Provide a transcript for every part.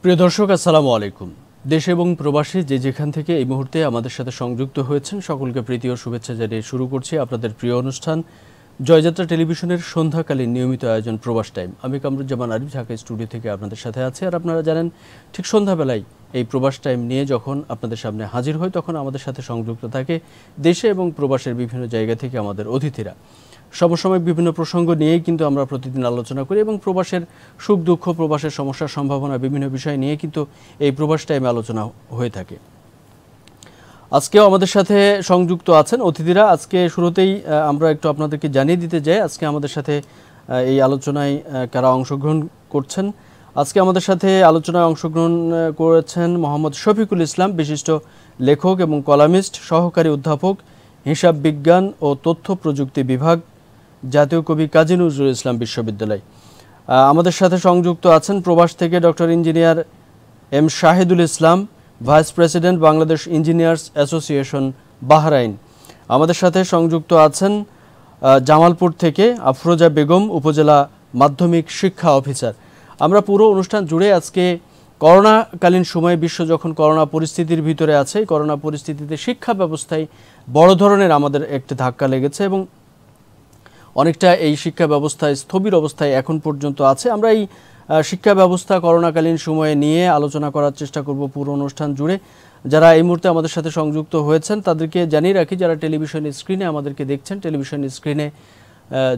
প্রিয় দর্শক, আসসালামু আলাইকুম। দেশে এবং প্রবাসী যে যেখান থেকে এই মুহূর্তে আমাদের সাথে সংযুক্ত হয়েছেন সকলকে প্রীতি ও শুভেচ্ছা জানিয়ে শুরু করছি আপনাদের প্রিয় অনুষ্ঠান জয়যাত্রা টেলিভিশনের সন্ধ্যাকালীন নিয়মিত আয়োজন প্রবাস টাইম। আমি কামরুজ্জামান আরিফ ঢাকা স্টুডিও থেকে আপনাদের সাথে আছি। আর আপনারা জানেন ঠিক সন্ধ্যাবেলায় এই প্রবাস টাইম নিয়ে যখন আপনাদের সামনে হাজির হয় তখন আমাদের সাথে সংযুক্ত থাকে দেশে এবং প্রবাসের বিভিন্ন জায়গা থেকে আমাদের অতিথিরা। সমসাময়িক বিভিন্ন প্রসঙ্গ নিয়েই কিন্তু আমরা প্রতিদিন আলোচনা করি এবং প্রবাসের সুখ দুঃখ, প্রবাসের সমস্যার সম্ভাবনা, বিভিন্ন বিষয় নিয়ে কিন্তু এই প্রবাস টাইমে আলোচনা হয়ে থাকে। আজকেও আমাদের সাথে সংযুক্ত আছেন অতিথিরা। আজকে শুরুতেই আমরা একটু আপনাদেরকে জানিয়ে দিতে যাই আজকে আমাদের সাথে এই আলোচনায় কারা অংশগ্রহণ করছেন। আজকে আমাদের সাথে আলোচনায় অংশগ্রহণ করেছেন মোহাম্মদ শফিকুল ইসলাম, বিশিষ্ট লেখক এবং কলামিস্ট, সহকারী অধ্যাপক, হিসাব বিজ্ঞান ও তথ্য প্রযুক্তি বিভাগ, জাতীয় কবি কাজী নজরুল ইসলাম বিশ্ববিদ্যালয়। আমাদের সাথে সংযুক্ত আছেন প্রবাস থেকে doctor engineer M Shahidul Islam, vice president, Bangladesh engineers association, Bahrain. আমাদের সাথে সংযুক্ত আছেন জামালপুর থেকে আফরোজা বেগম, উপজেলা মাধ্যমিক শিক্ষা অফিসার। আমরা পুরো অনুষ্ঠান জুড়ে আজকে করোনাকালীন সময়ে বিশ্ব যখন করোনা পরিস্থিতির ভিতরে আছে, করোনা পরিস্থিতিতে শিক্ষা ব্যবস্থায় বড় ধরনের আমাদের একটি ধাক্কা লেগেছে এবং অনেকটা এই শিক্ষা ব্যবস্থায় স্থবির অবস্থায় এখন পর্যন্ত আছে। আমরা এই শিক্ষা ব্যবস্থা করোনাকালীন সময়ে নিয়ে আলোচনা করার চেষ্টা করব পুরো অনুষ্ঠান জুড়ে। যারা এই মুহূর্তে আমাদের সাথে সংযুক্ত হয়েছেন তাদেরকে জানিয়ে রাখি, যারা টেলিভিশন স্ক্রিনে আমাদেরকে দেখছেন, টেলিভিশন স্ক্রিনে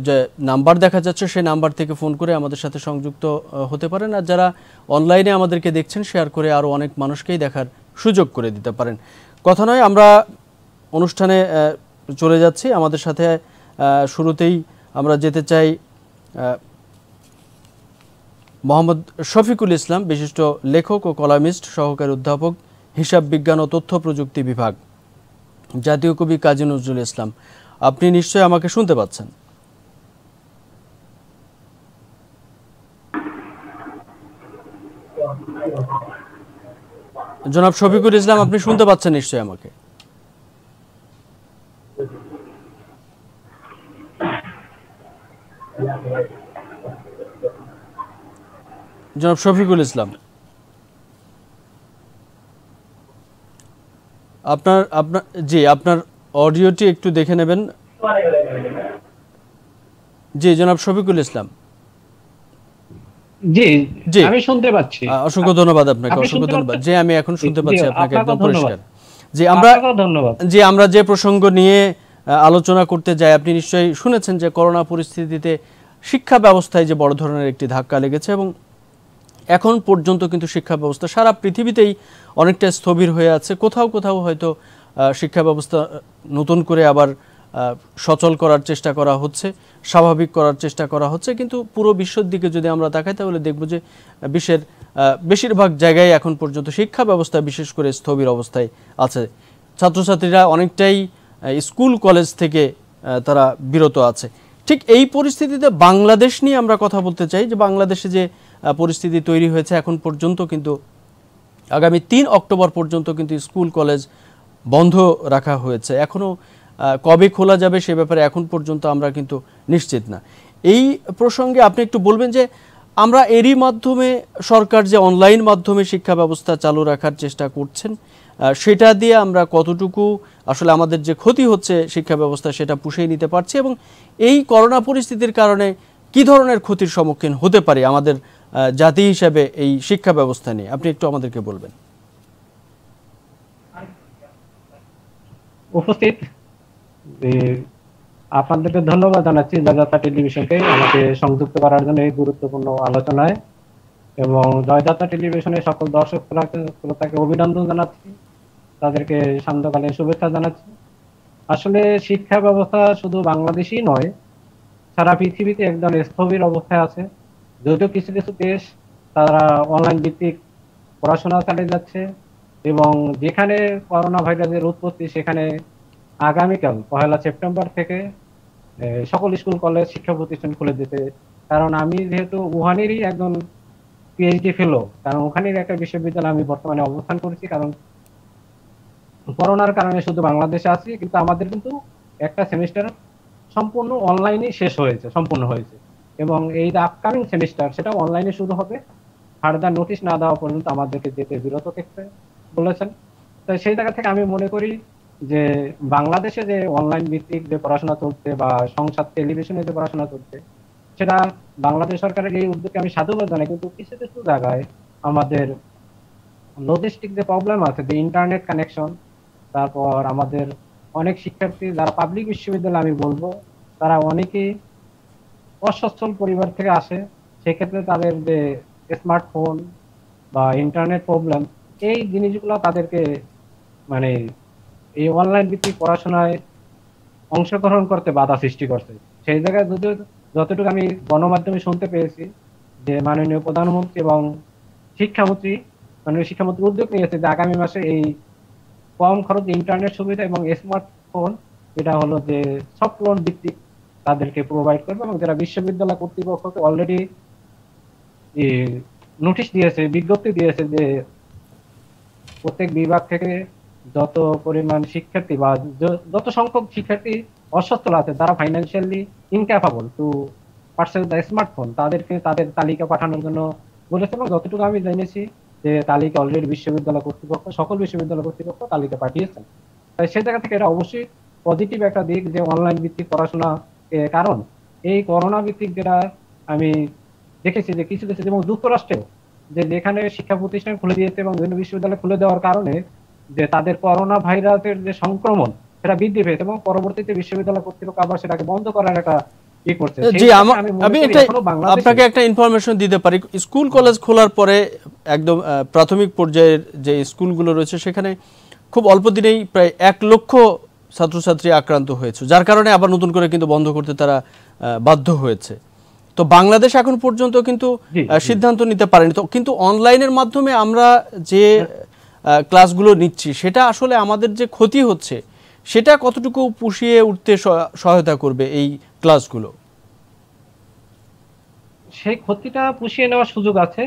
যে নাম্বার দেখা যাচ্ছে সেই নাম্বার থেকে ফোন করে আমাদের সাথে সংযুক্ত হতে পারেন। আর যারা অনলাইনে আমাদেরকে দেখছেন শেয়ার করে আরও অনেক মানুষকেই দেখার সুযোগ করে দিতে পারেন। কথা নয়, আমরা অনুষ্ঠানে চলে যাচ্ছি। আমাদের সাথে শুরুতেই আমরা যেতে চাই মোহাম্মদ শফিকুল ইসলাম, বিশিষ্ট লেখক ও কলামিস্ট, সহকারী অধ্যাপক, হিসাব বিজ্ঞান ও তথ্য প্রযুক্তি বিভাগ, জাতীয় কবি কাজী নজরুল ইসলাম। আপনি নিশ্চয়ই আমাকে শুনতে পাচ্ছেন? জনাব শফিকুল ইসলাম, আপনি শুনতে পাচ্ছেন নিশ্চয়ই আমাকে? জনাব শফিকুল ইসলাম, আপনার অডিওটি একটু দেখে নেবেন। জি জনাব শফিকুল ইসলাম। জি জি আমি শুনতে পাচ্ছি। অসংখ্য ধন্যবাদ আপনাকে, অসংখ্য ধন্যবাদ। জি আমি এখন শুনতে পাচ্ছি আপনাকে একদম পরিষ্কার। জি আমরা যে প্রসঙ্গ নিয়ে আলোচনা করতে যাই, আপনি নিশ্চয়ই শুনেছেন যে করোনা পরিস্থিতিতে শিক্ষা ব্যবস্থায় যে বড় ধরনের একটি ধাক্কা লেগেছে এবং এখন পর্যন্ত কিন্তু শিক্ষা ব্যবস্থা সারা পৃথিবীতেই অনেকটা স্থবির হয়ে আছে। কোথাও কোথাও হয়তো শিক্ষা ব্যবস্থা নতুন করে আবার সচল করার চেষ্টা করা হচ্ছে, স্বাভাবিক করার চেষ্টা করা হচ্ছে, কিন্তু পুরো বিশ্বের দিকে যদি আমরা তাকাই তাহলে দেখব যে বিশ্বের বেশিরভাগ জায়গায় এখন পর্যন্ত শিক্ষা ব্যবস্থা বিশেষ করে স্থবির অবস্থায় আছে। ছাত্রছাত্রীরা অনেকটাই স্কুল কলেজ থেকে তারা বিরত আছে। ঠিক এই পরিস্থিতিতে বাংলাদেশ নিয়ে আমরা কথা বলতে চাই যে বাংলাদেশে যে পরিস্থিতি তৈরি হয়েছে এখন পর্যন্ত কিন্তু আগামী ৩ অক্টোবর পর্যন্ত কিন্তু স্কুল কলেজ বন্ধ রাখা হয়েছে। এখনও কবে খোলা যাবে সে ব্যাপারে এখন পর্যন্ত আমরা কিন্তু নিশ্চিত না। এই প্রসঙ্গে আপনি একটু বলবেন যে আমরা এরই মাধ্যমে সরকার যে অনলাইন মাধ্যমে শিক্ষা ব্যবস্থা চালু রাখার চেষ্টা করছেন সেটা দিয়ে আমরা কতটুকু আসলে আমাদের যে ক্ষতি হচ্ছে শিক্ষা ব্যবস্থা সেটা পুষিয়ে নিতে পারছি এবং এই করোনা পরিস্থিতির কারণে কি ধরনের ক্ষতির সম্মুখীন হতে পারে আমাদের জাতি হিসেবে এই শিক্ষা ব্যবস্থা নিয়ে আপনি একটু আমাদেরকে বলবেন। উপস্থিত আপনাদেরকে ধন্যবাদ জানাচ্ছি জয়যাত্রা টেলিভিশনকে আমাকে সংযুক্ত করার জন্য এই গুরুত্বপূর্ণ আলোচনায়, এবং জয়যাত্রা টেলিভিশনের সকল দর্শক শ্রোতাকে অভিনন্দন জানাচ্ছি, তাদেরকে সান্ধ্যকালীন শুভেচ্ছা জানাচ্ছি। আসলে শিক্ষা ব্যবস্থা শুধু বাংলাদেশই নয়, সারা পৃথিবীতে একদম স্থবির অবস্থায় আছে। যদিও কিছু কিছু দেশ তারা অনলাইন ভিত্তিক পড়াশোনা চালিয়ে যাচ্ছে এবং যেখানে করোনা ভাইরাসের উৎপত্তি সেখানে আগামীকাল 1 সেপ্টেম্বর থেকে সকল স্কুল কলেজ শিক্ষা প্রতিষ্ঠান খুলে দিতে, কারণ আমি যেহেতু উহানেরই একজন পিএইচডি ফেলো, কারণ ওখানের একটা বিশ্ববিদ্যালয়ে আমি বর্তমানে অবস্থান করছি, কারণ করোনার কারণে শুধু বাংলাদেশে আছি, কিন্তু আমাদের কিন্তু একটা সেমিস্টার সম্পূর্ণ অনলাইনে শেষ হয়েছে, সম্পূর্ণ হয়েছে, এবং এই যে আপকামিং সেমিস্টার সেটাও অনলাইনে শুরু হবে। ফার্দার নোটিশ না দেওয়া পর্যন্ত আমাদেরকে যেতে বিরত থাকতে বলেছেন। তো সেই জায়গা থেকে আমি মনে করি যে বাংলাদেশে যে অনলাইন ভিত্তিক যে পড়াশোনা চলছে বা সংসদ টেলিভিশনে যে পড়াশোনা চলছে, সেটা বাংলাদেশ সরকারের এই উদ্যোগকে আমি সাধুবাদ জানাই। কিন্তু কিছু কিছু জায়গায় আমাদের লজিস্টিক যে প্রবলেম আছে, যে ইন্টারনেট কানেকশন, তারপর আমাদের অনেক শিক্ষার্থী যারা পাবলিক বিশ্ববিদ্যালয় আমি বলবো তারা অনেকেই অসচ্ছল পরিবার থেকে আসে, সেক্ষেত্রে তাদের যে স্মার্টফোন বা ইন্টারনেট প্রবলেম, এই জিনিসগুলো তাদেরকে মানে এই অনলাইন ভিত্তিক পড়াশোনায় অংশগ্রহণ করতে বাধা সৃষ্টি করছে। সেই জায়গায় যতটুকু আমি গণমাধ্যমে শুনতে পেয়েছি যে মাননীয় প্রধানমন্ত্রী এবং শিক্ষামন্ত্রী মাননীয় শিক্ষামন্ত্রী উদ্যোগ নিয়েছে যে আগামী মাসে এই কম খরচ ইন্টারনেট সুবিধা এবং স্মার্টফোন, এটা হলো যে সফট লোন ভিত্তিক তাদেরকে প্রোভাইড করবে, এবং যারা বিশ্ববিদ্যালয় কর্তৃপক্ষকে অলরেডি নোটিশ দিয়েছে, বিজ্ঞপ্তি দিয়েছে যে প্রত্যেক বিভাগ থেকে যত পরিমাণ শিক্ষার্থী বা যত সংখ্যক শিক্ষার্থী অসচ্ছল আছে, যারা financially incapable to purchase the smartphone, তাদেরকে তাদের তালিকা পাঠানোর জন্য বলেছে। এবং যতটুকু আমি জেনেছি যে তালিকা অলরেডি বিশ্ববিদ্যালয় কর্তৃপক্ষ, সকল বিশ্ববিদ্যালয় কর্তৃপক্ষ তালিকা পাঠিয়েছেন। তাই সেই জায়গা থেকে এটা অবশ্যই পজিটিভ একটা দিক যে অনলাইন ভিত্তিক পড়াশোনা। কারণ এই করোনা ভিত্তিক যেটা আমি দেখেছি যে কিছু কিছু, যেমন যুক্তরাষ্ট্রেও যেখানে শিক্ষা প্রতিষ্ঠান খুলে দিয়েছে এবং বিভিন্ন বিশ্ববিদ্যালয় খুলে দেওয়ার কারণে যে তাদের করোনা ভাইরাসের যে সংক্রমণ সেটা বৃদ্ধি পেয়েছে, এবং পরবর্তীতে বিশ্ববিদ্যালয় কর্তৃপক্ষ আবার সেটাকে বন্ধ করার একটা ই করছে। জি, আমি আপনাকে একটা ইনফরমেশন দিতে পারি। স্কুল কলেজ খোলার পরে একদম প্রাথমিক পর্যায়ের যে স্কুলগুলো রয়েছে সেখানে খুব অল্প দিনেই প্রায় 1 লক্ষ ছাত্রছাত্রী আক্রান্ত হয়েছে, যার কারণে আবার নতুন করে কিন্তু বন্ধ করতে তারা বাধ্য হয়েছে। তো বাংলাদেশ এখন পর্যন্ত কিন্তু সিদ্ধান্ত নিতে পারেনি। তো কিন্তু অনলাইনের মাধ্যমে আমরা যে ক্লাসগুলো নিচ্ছি সেটা আসলে আমাদের যে ক্ষতি হচ্ছে সেটা কতটুকু পুষিয়ে উঠতে সহায়তা করবে এই ক্লাসগুলো? সেই ক্ষতিটা পুষিয়ে নেওয়ার সুযোগ আছে।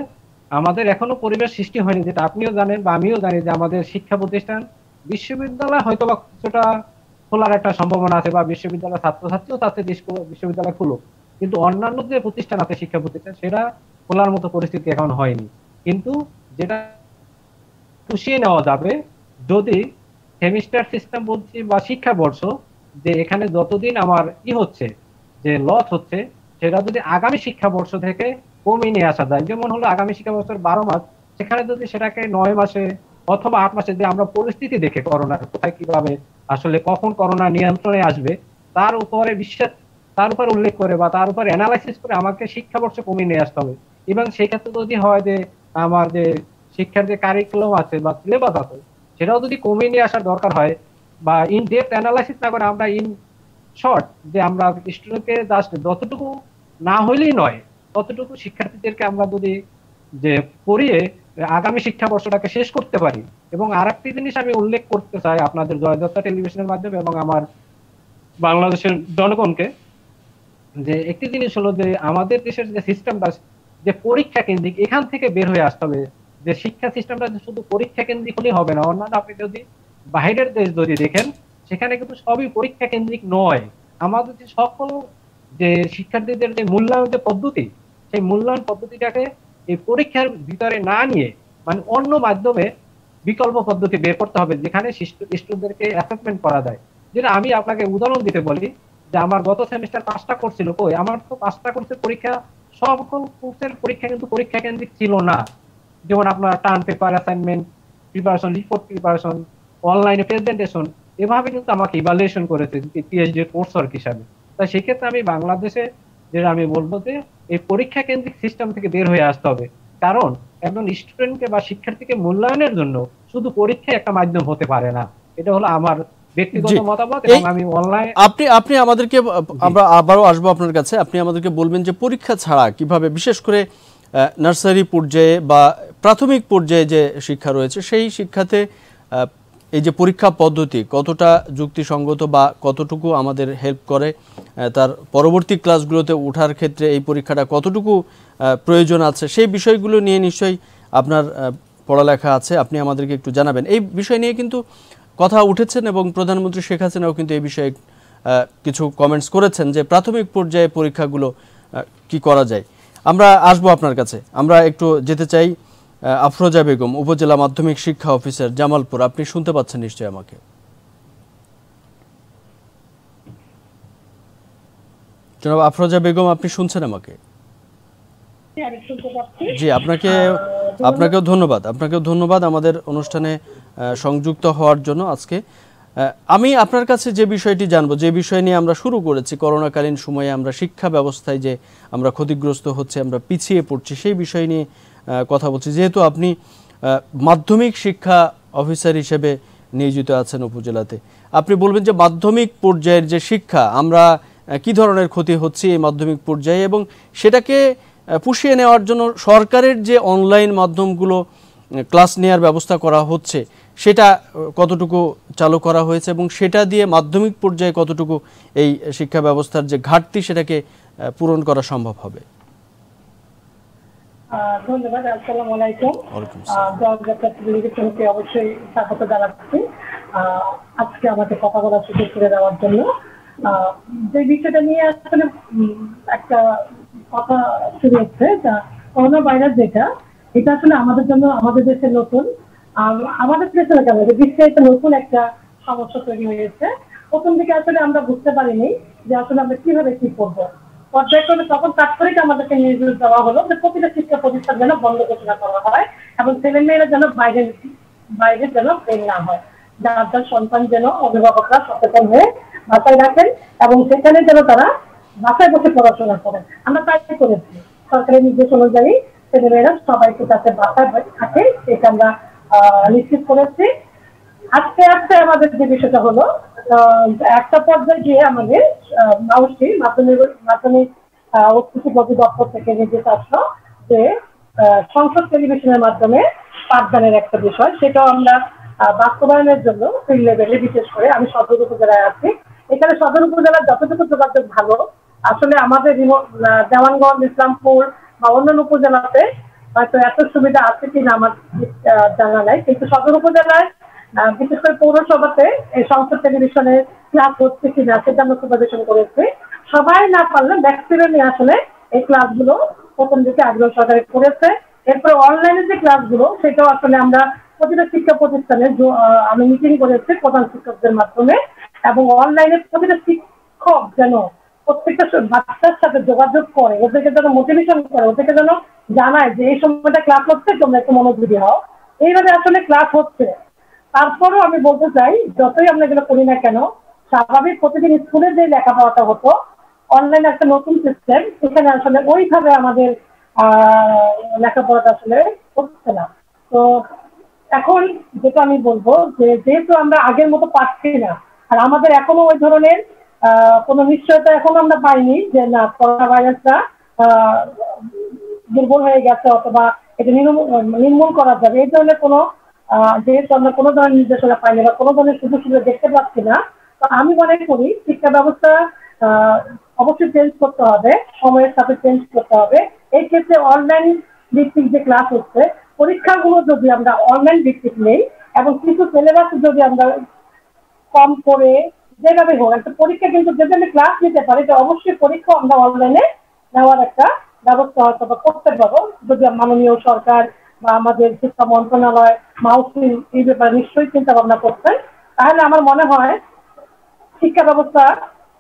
আমাদের এখনো পরিবেশ সৃষ্টি হয়নি, যেটা আপনিও জানেন বা আমিও জানি, যে আমাদের শিক্ষা প্রতিষ্ঠান বিশ্ববিদ্যালয় হয়তো বা কিছুটা খোলার একটা সম্ভাবনা আছে, বা বিশ্ববিদ্যালয় ছাত্রছাত্রীও চাচ্ছে বিশ্ববিদ্যালয় খুলুক, কিন্তু অন্যান্য যে প্রতিষ্ঠান আছে শিক্ষা প্রতিষ্ঠান সেটা খোলার মতো পরিস্থিতি এখন হয়নি। কিন্তু যেটা পুষিয়ে নেওয়া যাবে যদি সেমিস্টার সিস্টেম বলছি বা শিক্ষাবর্ষ, যে এখানে যতদিন আমার হচ্ছে যে লস হচ্ছে সেটা যদি আগামী শিক্ষাবর্ষ থেকে কমিয়ে নিয়ে আসা যায়, যেমন হলো আগামী শিক্ষাবর্ষের 12 মাস, সেখানে যদি সেটাকে 9 মাসে অথবা 8 মাসে, যে আমরা পরিস্থিতি দেখে করোনার কোথায় কিভাবে আসলে কখন করোনা নিয়ন্ত্রণে আসবে তার উপরে তার উপর উল্লেখ করে বা তার উপর অ্যানালাইসিস করে আমাকে শিক্ষাবর্ষ কমিয়ে নিয়ে আসতে হবে। এবং সেক্ষেত্রে যদি হয় যে আমার যে শিক্ষার যে কারিকুলাম আছে বা সিলেবাস আছে সেটাও যদি কমিয়ে নিয়ে আসার দরকার হয়, বা ইন ডেপথ অ্যানালাইসিস না করে আমরা ইন শর্ট যে আমরা স্টুডেন্টকে জাস্ট যতটুকু না হইলেই নয় ততটুকু শিক্ষার্থীদেরকে আমরা যদি যে পড়িয়ে আগামী শিক্ষাবর্ষটাকে শেষ করতে পারি। এবং আরেকটি জিনিস আমি উল্লেখ করতে চাই আপনাদের জয়যাত্রা টেলিভিশনের মাধ্যমে এবং আমার বাংলাদেশের জনগণকে, যে একটি জিনিস হলো যে আমাদের দেশের যে সিস্টেমটা, যে পরীক্ষা কেন্দ্রিক, এখান থেকে বের হয়ে আসতে হবে। যে শিক্ষা সিস্টেমটা শুধু পরীক্ষা কেন্দ্রিক হলেই হবে না, অন্যান্য আপনি যদি বাইরের দেশ যদি দেখেন সেখানে কিন্তু সবই পরীক্ষা কেন্দ্রিক নয়। আমাদের যে সকল যে শিক্ষার্থীদের যে মূল্যায়ন যে পদ্ধতি, সেই মূল্যায়ন পদ্ধতিটাকে এই পরীক্ষার ভিতরে না নিয়ে মানে অন্য মাধ্যমে বিকল্প পদ্ধতি বের করতে হবে, যেখানে স্টুডেন্টদেরকে অ্যাসেসমেন্ট করা যায়। যেটা আমি আপনাকে উদাহরণ দিতে বলি, যে আমার গত সেমিস্টার 5টা কোর্স ছিল, কই আমার তো 5টা কোর্সের পরীক্ষা, সকল কোর্সের পরীক্ষা কিন্তু পরীক্ষা কেন্দ্রিক ছিল না। যেমন আপনার term paper, assignment preparation, report preparation, অনলাইনে প্রেজেন্টেশন, এভাবে কিন্তু আমাকে ইভালুয়েশন করেছে পিএইচডি কোর্স ওয়ার্ক হিসাবে। তাই সেক্ষেত্রে আমি বাংলাদেশে যেটা আমি বলবো যে এই পরীক্ষা কেন্দ্রিক সিস্টেম থেকে বের হয়ে আসতে হবে। কারণ একজন স্টুডেন্টকে বা শিক্ষার্থীকে মূল্যায়নের জন্য শুধু পরীক্ষা একটা মাধ্যম হতে পারে না। এটা হলো আমার ব্যক্তিগত মতামত। এবং আমি অনলাইন আপনি আমাদেরকে, আমরা আবারও আসবো আপনার কাছে, আপনি আমাদেরকে বলবেন যে পরীক্ষা ছাড়া কিভাবে বিশেষ করে নার্সারি পর্যায়ে বা প্রাথমিক পর্যায়ে যে শিক্ষা রয়েছে সেই শিক্ষাতে এই যে পরীক্ষা পদ্ধতি কতটা যুক্তিসঙ্গত বা কতটুকু আমাদের হেল্প করে, তার পরবর্তী ক্লাসগুলোতে ওঠার ক্ষেত্রে এই পরীক্ষাটা কতটুকু প্রয়োজন আছে, সেই বিষয়গুলো নিয়ে নিশ্চয়ই আপনার পড়ালেখা আছে, আপনি আমাদেরকে একটু জানাবেন। এই বিষয় নিয়ে কিন্তু কথা উঠেছেন এবং প্রধানমন্ত্রী শেখ হাসিনাও কিন্তু এই বিষয়ে কিছু কমেন্টস করেছেন যে প্রাথমিক পর্যায়ে পরীক্ষাগুলো কি করা যায়। আমরা আসবো আপনার কাছে। আমরা একটু যেতে চাই আফরোজা বেগম, উপজেলা মাধ্যমিক শিক্ষা অফিসার, জামালপুর। আপনি শুনতে পাচ্ছেন নিশ্চয়ই আমাকে? জনাব আফরোজা বেগম, আপনি শুনছেন আমাকে? জি, আপনাকেও ধন্যবাদ আমাদের অনুষ্ঠানে সংযুক্ত হওয়ার জন্য আজকে। আমি আপনার কাছে যে বিষয়টি জানবো, যে বিষয় নিয়ে আমরা শুরু করেছি, করোনাকালীন সময়ে আমরা শিক্ষা ব্যবস্থায় যে আমরা ক্ষতিগ্রস্ত হচ্ছে, আমরা পিছিয়ে পড়ছি, সেই বিষয় নিয়ে কথা বলছি। যেহেতু আপনি মাধ্যমিক শিক্ষা অফিসার হিসেবে নিয়োজিত আছেন উপজেলাতে, আপনি বলবেন যে মাধ্যমিক পর্যায়ের যে শিক্ষা, আমরা কি ধরনের ক্ষতি হচ্ছে এই মাধ্যমিক পর্যায়ে, এবং সেটাকে পুষিয়ে নেওয়ার জন্য সরকারের যে অনলাইন মাধ্যমগুলো ক্লাস নেওয়ার ব্যবস্থা করা হচ্ছে, সেটা কতটুকু চালু করা হয়েছে, এবং সেটা দিয়ে মাধ্যমিক পর্যায়ে কতটুকু এই শিক্ষা ব্যবস্থার যে ঘাটতি সেটাকে পূরণ করা সম্ভব হবে? ধন্যবাদ। আসসালামু আলাইকুম। জয়যাত্রা অবশ্যই স্বাগত জানাচ্ছি আজকে আমাকে কথা বলার সুযোগ করে দেওয়ার জন্য। যে বিষয়টা নিয়ে আসলে একটা কথা শুরু হচ্ছে, করোনা ভাইরাস যেটা, এটা আসলে আমাদের জন্য, আমাদের দেশে নতুন, আমাদের দেশে কেন বিশ্বে একটা নতুন একটা সমস্যা তৈরি হয়েছে। প্রথম দিকে আসলে আমরা বুঝতে পারিনি যে আসলে আমরা কিভাবে কি করবো। পর্যায়ক্রমে তখন তাৎক্ষণিক আমাদেরকে নির্দেশ দেওয়া হলো যে প্রতিটা শিক্ষা প্রতিষ্ঠান যেন বন্ধ ঘোষণা করা হয় এবং ছেলেমেয়েরা যেন বাইরে যেন বের না হয়। যার যার সন্তান যেন অভিভাবকরা সচেতন হয়ে বাসায় রাখেন এবং সেখানে যেন তারা বাসায় বসে পড়াশোনা করেন। আমরা তাই করেছি। সরকারের নির্দেশ অনুযায়ী ছেলেমেয়েরা সবাইকে যাতে বাসায় থাকে সেটা আমরা নিশ্চিত করেছি। আস্তে আস্তে আমাদের যে বিষয়টা হলো, একটা পর্যায়ে গিয়ে আমাদের মাধ্যমিক উচ্চ দপ্তর থেকে নির্দেশ আসলো যে সংসদ টেলিভিশনের মাধ্যমে পাঠদানের একটা বিষয়, সেটাও আমরা বাস্তবায়নের জন্য ফিল্ড লেভেলে, বিশেষ করে আমি সদর উপজেলায় আছি, এখানে সদর উপজেলার যতটুকু যোগাযোগ ভালো, আসলে আমাদের দেওয়ানগঞ্জ, ইসলামপুর বা অন্যান্য উপজেলাতে হয়তো এত সুবিধা আছে কিনা আমার জানা নাই, কিন্তু সদর উপজেলায় বিশেষ করে পৌরসভাতে এই সংসদ টেলিভিশনের ক্লাস হচ্ছে কিনা সেটা আমরা সুপারভিশন করেছি। সবাই না পারলে ম্যাক্সিমামই আসলে এই ক্লাসগুলো প্রথম দিকে আগ্রহ সহকারে করেছে। এরপরে অনলাইনে যে ক্লাসগুলো, সেটাও আসলে আমরা প্রতিটা শিক্ষা প্রতিষ্ঠানে আমি মিটিং করেছি প্রধান শিক্ষকদের মাধ্যমে, এবং অনলাইনে প্রতিটা শিক্ষক যেন প্রত্যেকটা বাচ্চার সাথে যোগাযোগ করে, ওদেরকে যেন মোটিভেশন করে, ওদেরকে যেন জানায় যে এই সময়টা ক্লাস হচ্ছে, তোমরা একটু মনোযোগী হও। এইভাবে আসলে ক্লাস হচ্ছে। তারপরেও আমি বলতে চাই, যতই আমরা এগুলো করি না কেন, স্বাভাবিক প্রতিদিন স্কুলে যে লেখাপড়াটা হতো, অনলাইন একটা নতুন সিস্টেম, এখানে আসলে ওইভাবে আমাদের লেখাপড়াটা আসলে হচ্ছে না। তো এখন যেটা আমি বলবো যে যেহেতু আমরা আগের মতো পাচ্ছি না, আর আমাদের এখনো ওই ধরনের কোনো নিশ্চয়তা এখনো আমরা পাইনি যে না করোনা ভাইরাসটা দুর্বল হয়ে গেছে অথবা এটা নির্মূল করা যাবে, এই ধরনের কোনো যেহেতু আমরা কোনো ধরনের নির্দেশনা পাইনি বা কোনো ধরনের সুযোগ সুবিধা দেখতে পাচ্ছি না, তো আমি মনে করি শিক্ষা ব্যবস্থা অবশ্যই চেঞ্জ করতে হবে, সময়ের সাথে চেঞ্জ করতে হবে। এই ক্ষেত্রে অনলাইন ভিত্তিক যে ক্লাস হচ্ছে, পরীক্ষাগুলো যদি আমরা অনলাইন ভিত্তিক নেই এবং কিছু সিলেবাস যদি আমরা কম করে যেভাবে হোক একটা পরীক্ষা, কিন্তু যদি আমি ক্লাস নিতে পারি তো অবশ্যই পরীক্ষা আমরা অনলাইনে নেওয়ার একটা ব্যবস্থা হয়তো করতে পারবো, যদি মাননীয় সরকার বা আমাদের শিক্ষা মন্ত্রণালয় মাউসিল এই ব্যাপারে নিশ্চয়ই চিন্তা ভাবনা করছেন। তাহলে আমার মনে হয় শিক্ষা ব্যবস্থা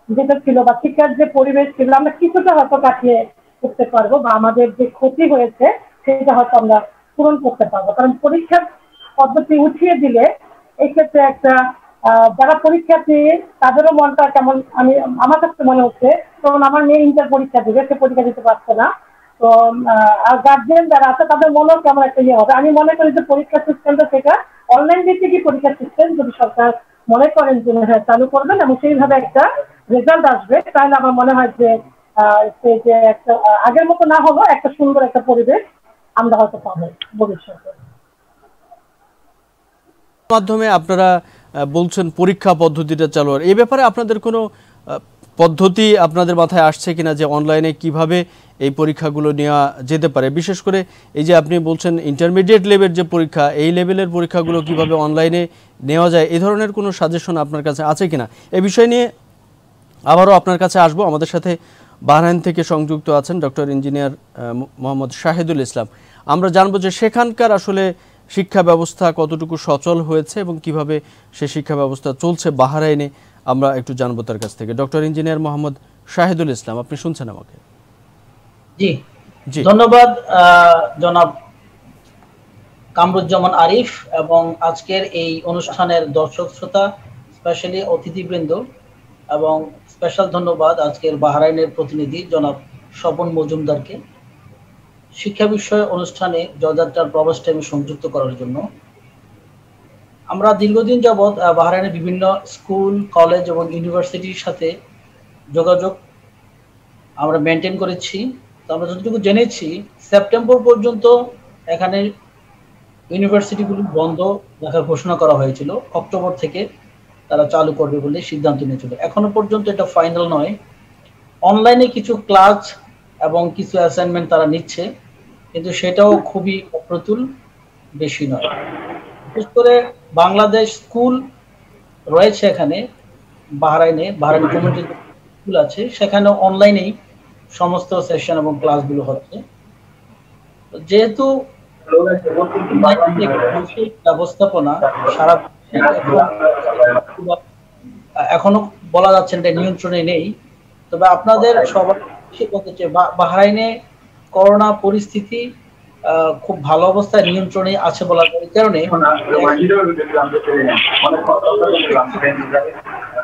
যেটা ছিল বা শিক্ষার যে পরিবেশ ছিল আমরা কিছুটা হয়তো কাটিয়ে করতে পারবো, বা আমাদের যে ক্ষতি হয়েছে সেটা হয়তো আমরা পূরণ করতে পারবো। কারণ পরীক্ষার পদ্ধতি উঠিয়ে দিলে এক্ষেত্রে একটা যারা পরীক্ষার্থী তাদেরও মনটা কেমন, আমার কাছে মনে হচ্ছে, তখন আমার মেয়ে ইন্টার পরীক্ষা দিবে, সে পরীক্ষা দিতে পারছে না, তো গার্জিয়ান যারা আছে তাদের মনেও কেমন একটা ইয়ে হবে। আমি মনে করি যে পরীক্ষা সিস্টেমটা সেটা অনলাইন ভিত্তিক পরীক্ষা সিস্টেম যদি সরকার মনে করেন যে হ্যাঁ চালু করবেন এবং সেইভাবে একটা রেজাল্ট আসবে, তাহলে আমার মনে হয় যে একটা আগের মতো না হলো একটা সুন্দর একটা পরিবেশ আমরা হয়তো পাবো ভবিষ্যতে। মাধ্যমে আপনারা বলছেন পরীক্ষা পদ্ধতিটা চালু, এই ব্যাপারে আপনাদের কোনো পদ্ধতি আপনাদের মাথায় আসছে কিনা যে অনলাইনে কিভাবে এই পরীক্ষাগুলো নেওয়া যেতে পারে? বিশেষ করে এই যে আপনি বলছেন ইন্টারমিডিয়েট লেভেলের যে পরীক্ষা, এই লেভেলের পরীক্ষাগুলো কিভাবে অনলাইনে নেওয়া যায়, এই ধরনের কোনো সাজেশন আপনার কাছে আছে কিনা? এই বিষয় নিয়ে আবারও আপনার কাছে আসবো। আমাদের সাথে বাহরাইন থেকে সংযুক্ত আছেন ডক্টর ইঞ্জিনিয়ার মোহাম্মদ শাহিদুল ইসলাম। আমরা জানবো যে সেখানকার আসলে শিক্ষা ব্যবস্থা কতটুকু সচল হয়েছে এবং কিভাবে সে শিক্ষা ব্যবস্থা চলছে বাহরাইনে, আমরা একটু জানবো তার কাছ থেকে। ডক্টর ইঞ্জিনিয়ার মোহাম্মদ শাহিদুল ইসলাম, আপনি শুনছেন আমাকে? জি জি, ধন্যবাদ জনাব কামরুজ্জামান আরিফ এবং আজকের এই অনুষ্ঠানের দর্শক শ্রোতা, স্পেশালি অতিথিবৃন্দ, এবং স্পেশাল ধন্যবাদ আজকের বাহরাইনের প্রতিনিধি জনাব স্বপন মজুমদারকে শিক্ষা বিষয় অনুষ্ঠানে জয়যাত্রার প্রবাস টাইমে সংযুক্ত করার জন্য। আমরা দীর্ঘদিন যাবৎ বাহরাইনের বিভিন্ন স্কুল, কলেজ এবং ইউনিভার্সিটির সাথে যোগাযোগ আমরা মেনটেন করেছি। তো আমরা যতটুকু জেনেছি, সেপ্টেম্বর পর্যন্ত এখানে ইউনিভার্সিটিগুলো বন্ধ রাখার ঘোষণা করা হয়েছিল, অক্টোবর থেকে তারা চালু করবে বলে সিদ্ধান্ত নিয়েছিল। এখনো পর্যন্ত এটা ফাইনাল নয়। অনলাইনে কিছু ক্লাস এবং কিছু অ্যাসাইনমেন্ট তারা নিচ্ছে, কিন্তু সেটাও খুবই অপ্রতুল, বেশি নয়। বিশেষ করে বাংলাদেশ স্কুল রয়েছে এখানে বাহরাইন কমিউনিটি স্কুল আছে, সেখানে অনলাইনেই সমস্ত সেশন এবং ক্লাসগুলো হচ্ছে। যেহেতু ব্যবস্থাপনা সারা এখনো বলা যাচ্ছে এটা নিয়ন্ত্রণে নেই, তবে আপনাদের সবার বাহরাইনে করোনা পরিস্থিতি খুব ভালো অবস্থায় নিয়ন্ত্রণে আছে বলার কারণে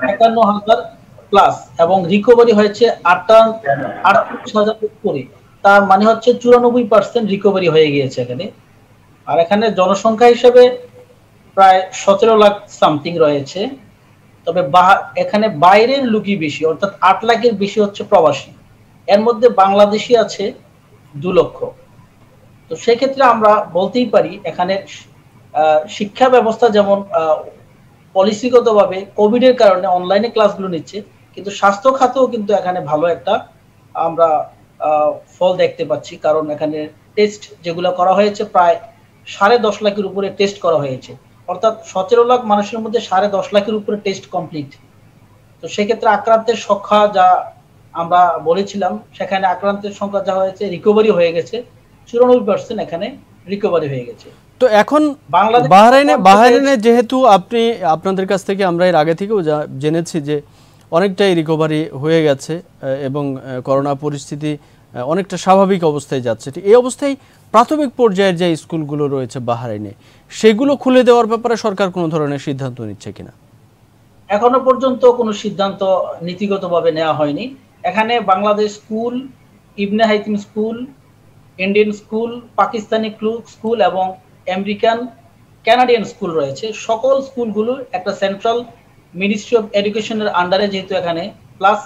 ৫১,০০০ প্লাস এবং রিকভারি হয়েছে ৩৮,০০০ উপরে। তার মানে হচ্ছে ৯৪% রিকভারি হয়ে গিয়েছে এখানে। আর এখানে জনসংখ্যা হিসেবে প্রায় ১৭ লাখ সামথিং রয়েছে। তবে এখানে বাইরের লোকই বেশি, অর্থাৎ ৮ লাখের বেশি হচ্ছে প্রবাসী। এর মধ্যে বাংলাদেশি আছে ২ লক্ষ। তো সেক্ষেত্রে আমরা বলতেই পারি এখানে শিক্ষা ব্যবস্থা যেমন পলিসিগতভাবে কোভিডের কারণে অনলাইনে ক্লাসগুলো নিচ্ছে, কিন্তু স্বাস্থ্য খাতেও কিন্তু এখানে ভালো একটা আমরা ফল দেখতে পাচ্ছি। কারণ এখানে টেস্ট যেগুলো করা হয়েছে প্রায় ১০.৫ লাখের উপরে টেস্ট করা হয়েছে, অর্থাৎ ১৭ লাখ মানুষের মধ্যে ১০.৫ লাখের উপরে টেস্ট কমপ্লিট। তো সেক্ষেত্রে আক্রান্তের সংখ্যা যা আমরা বলেছিলাম, সেখানে আক্রান্তের সংখ্যা যা হয়েছে, রিকভারি হয়ে গেছে ৯৪% এখানে রিকভারি হয়ে গেছে। তো এখন বাহরাইনে যেহেতু আপনাদের কাছ থেকে আমরা এর আগে থেকেও জেনেছি যে অনেকটাই রিকভারি হয়ে গেছে এবং করোনা পরিস্থিতি অনেকটা স্বাভাবিক অবস্থায় যাচ্ছে, এই অবস্থায় প্রাথমিক পর্যায়ের যে স্কুলগুলো রয়েছে বাহরাইনে, সেগুলো খুলে দেওয়ার ব্যাপারে সরকার কোনো ধরনের সিদ্ধান্ত নিচ্ছে কিনা? এখনো পর্যন্ত কোনো সিদ্ধান্ত নীতিগতভাবে নেওয়া হয়নি। এখানে Bangladesh school, Ibn Haytham school, Indian school, Pakistani school এবং আমেরিকান কানাডিয়ান স্কুল রয়েছে। সকল স্কুলগুলো একটা সেন্ট্রাল মিনিস্ট্রি অফ এডুকেশনের আন্ডারে যেহেতু এখানে, প্লাস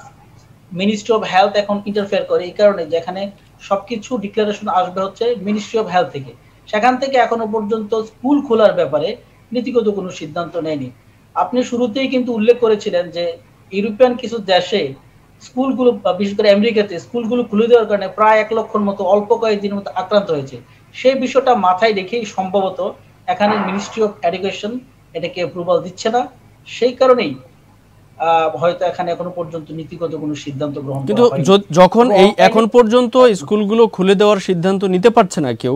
মিনিস্ট্রি অফ হেলথ এখন ইন্টারফেয়ার করে, এই কারণে যে এখানে সবকিছু ডিক্লারেশন আসবে হচ্ছে মিনিস্ট্রি অফ হেলথ থেকে। সেখান থেকে এখনো পর্যন্ত স্কুল খোলার ব্যাপারে নীতিগত কোনো সিদ্ধান্ত নেয়নি। আপনি শুরুতেই কিন্তু উল্লেখ করেছিলেন যে ইউরোপিয়ান কিছু দেশে স্কুলগুলো, বিশেষ করে আমেরিকাতে স্কুলগুলো খুলে দেওয়ার কারণে প্রায় ১ লক্ষর মতো অল্প কয়েকদিনের মতো আক্রান্ত হয়েছে। সেই বিষয়টা মাথায় রেখেই সম্ভবত এখানে মিনিস্ট্রি অফ এডুকেশন এটাকে অ্যাপ্রুভাল দিচ্ছে না। সেই কারণেই হয়তো এখানে এখনো পর্যন্ত নীতিগত কোনো সিদ্ধান্ত গ্রহণ করা হয়নি। কিন্তু যখন এখন পর্যন্ত স্কুলগুলো খুলে দেওয়ার সিদ্ধান্ত নিতে পারছে না কেউ,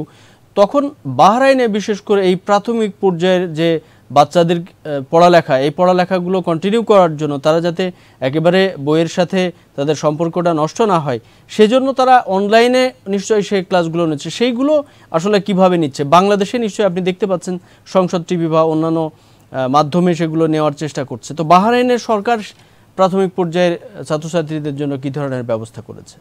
তখন বাহরাইনে বিশেষ করে এই প্রাথমিক পর্যায়ের যে বাচ্চাদের পড়ালেখা, এই পড়ালেখাগুলো কন্টিনিউ করার জন্য, তারা যাতে একেবারে বইয়ের সাথে তাদের সম্পর্কটা নষ্ট না হয়, সেজন্য তারা অনলাইনে নিশ্চয়ই সেই ক্লাসগুলো নিচ্ছে। সেইগুলো আসলে কিভাবে নিচ্ছে? বাংলাদেশে নিশ্চয়ই আপনি দেখতে পাচ্ছেন সংসদ টিভি বা অন্যান্য মাধ্যমে সেগুলো নেওয়ার চেষ্টা করছে। তো বাহরাইনের সরকার প্রাথমিক পর্যায়ের ছাত্রছাত্রীদের জন্য কি ধরনের ব্যবস্থা করেছে?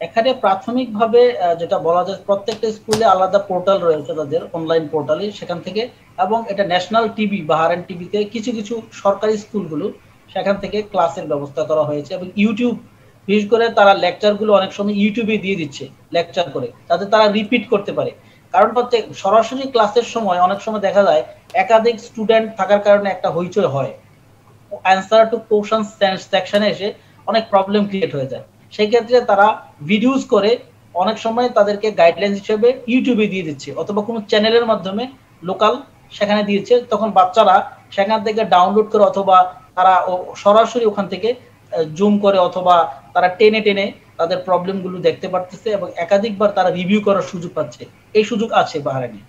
এখানে প্রাথমিকভাবে যেটা বলা যায়, প্রত্যেকটা স্কুলে আলাদা পোর্টাল রয়েছে তাদের, অনলাইন পোর্টালে, সেখান থেকে, এবং এটা ন্যাশনাল টিভি বাহরাইন টিভিতে কিছু কিছু সরকারি স্কুলগুলো সেখান থেকে ক্লাসের ব্যবস্থা করা হয়েছে। এবং ইউটিউব, বিশেষ করে তারা লেকচারগুলো অনেক সময় ইউটিউবে দিয়ে দিচ্ছে লেকচার করে, যাতে তারা রিপিট করতে পারে। কারণ হচ্ছে সরাসরি ক্লাসের সময় অনেক সময় দেখা যায় একাধিক স্টুডেন্ট থাকার কারণে একটা হইচই হয়, অ্যান্সার টু কোশ্চেন সেকশনে এসে অনেক প্রবলেম ক্রিয়েট হয়ে যায়। সেই ক্ষেত্রে তারা ভিডিওস করে অনেক সময় তাদেরকে গাইডলাইন হিসেবে ইউটিউবে দিয়ে দিচ্ছে, অথবা কোনো চ্যানেলের মাধ্যমে লোকাল সেখানে দিয়েছে। তখন বাচ্চারা সেখান থেকে ডাউনলোড করে অথবা তারা সরাসরি ওখান থেকে জুম করে অথবা তারা টেনে টেনে তাদের প্রবলেমগুলো দেখতে পারতেছে এবং একাধিকবার তারা রিভিউ করার সুযোগ পাচ্ছে। এই সুযোগ আছে বাহরাইনে।